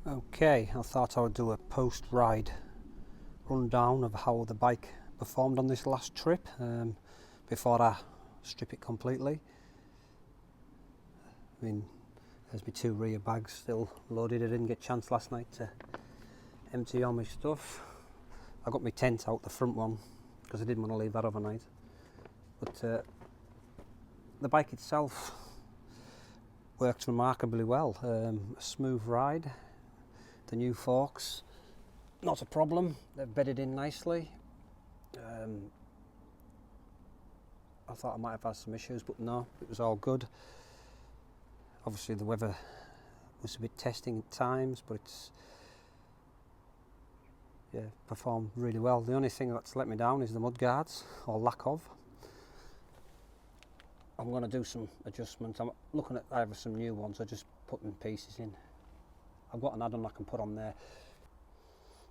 Okay, I thought I would do a post-ride rundown of how the bike performed on this last trip before I strip it completely. I mean, there's my two rear bags still loaded. I didn't get a chance last night to empty all my stuff. I got my tent out, the front one, because I didn't want to leave that overnight. But the bike itself worked remarkably well. A smooth ride. The new forks, not a problem. They're bedded in nicely. I thought I might have had some issues, but no, it was all good. Obviously the weather was a bit testing at times, but it's performed really well. The only thing that's let me down is the mudguards, or lack of. I'm going to do some adjustments. I'm looking at either some new ones or just putting pieces in. I've got an add-on I can put on there.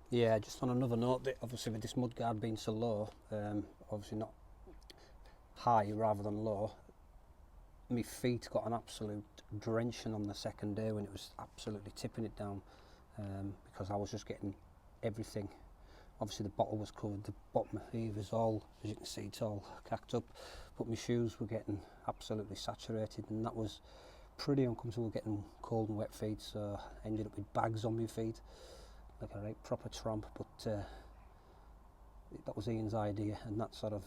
Yeah, just on another note, that obviously with this mudguard being so low, obviously not high rather than low, my feet got an absolute drenching on the second day when it was absolutely tipping it down, because I was just getting everything. Obviously the bottle was covered, the bottom of the was all, as you can see, it's all cacked up, but my shoes were getting absolutely saturated, and that was pretty uncomfortable, getting cold and wet feet, so I ended up with bags on my feet, like a right proper tramp. But that was Ian's idea, and that sort of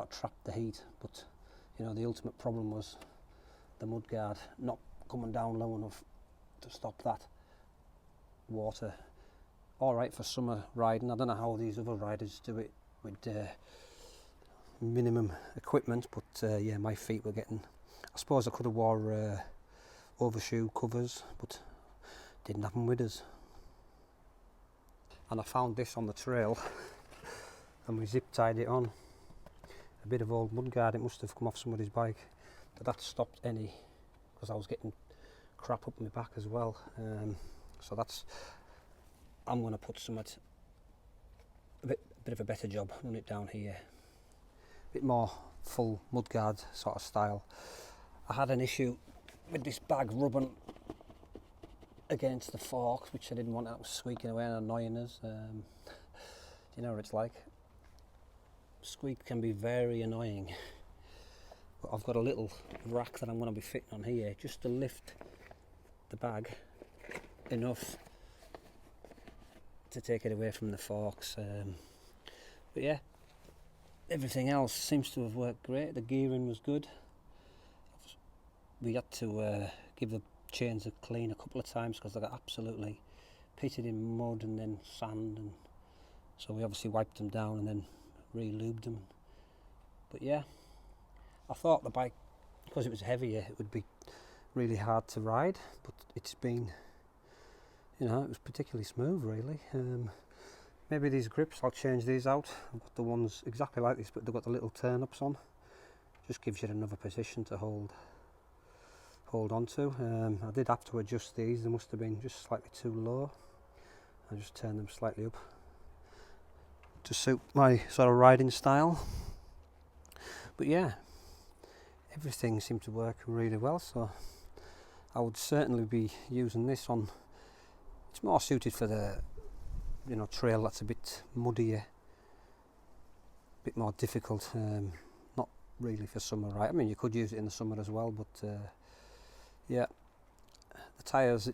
trapped the heat. But you know, the ultimate problem was the mudguard not coming down low enough to stop that water. All right for summer riding. I don't know how these other riders do it with minimum equipment, but yeah, my feet were getting. I suppose I could have wore overshoe covers, but didn't happen with us. And I found this on the trail, and we zip tied it on. A bit of old mudguard. It must have come off somebody's bike. But that stopped any, because I was getting crap up my back as well. So that's. I'm going to put some at a bit of a better job. Run it down here. A bit more full mudguard sort of style. I had an issue with this bag rubbing against the forks, which I didn't want. That was squeaking away and annoying us. You know what it's like. Squeak can be very annoying. But I've got a little rack that I'm going to be fitting on here just to lift the bag enough to take it away from the forks. But yeah, everything else seems to have worked great. The gearing was good. We had to give the chains a clean a couple of times because they got absolutely pitted in mud and then sand, and so we obviously wiped them down and then re-lubed them. But yeah, I thought the bike, because it was heavier, it would be really hard to ride, but it's been, you know, it was particularly smooth really. Maybe these grips, I'll change these out. I've got the ones exactly like this, but they've got the little turn-ups on. Just gives you another position to hold on to. I did have to adjust these. They must have been just slightly too low. I just turned them slightly up to suit my sort of riding style. But yeah, everything seemed to work really well, so I would certainly be using this on. It's more suited for the, you know, trail that's a bit muddier, a bit more difficult. Not really for summer, right? I mean, you could use it in the summer as well, but yeah, the tyres,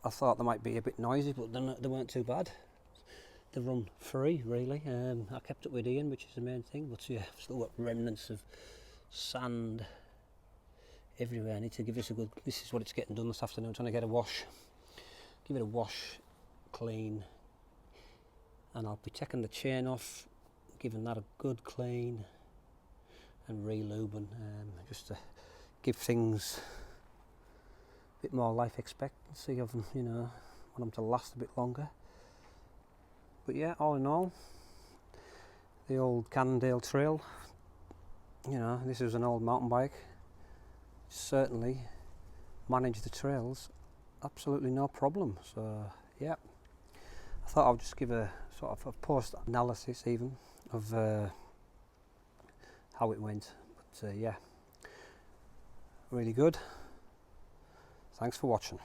I thought they might be a bit noisy, but they weren't too bad. They run free really. I kept up with Ian, which is the main thing, but yeah, I've still got remnants of sand everywhere. I need to give this a good, this is what it's getting done this afternoon, trying to get a wash, give it a wash, clean, and I'll be taking the chain off, giving that a good clean and re-lubing, just to give things a bit more life expectancy of them, you know, want them to last a bit longer. But yeah, all in all, the old Cannondale Trail, you know, this is an old mountain bike, certainly managed the trails absolutely no problem. So yeah, I thought I would just give a sort of a post analysis even of how it went. But yeah, really good. Thanks for watching.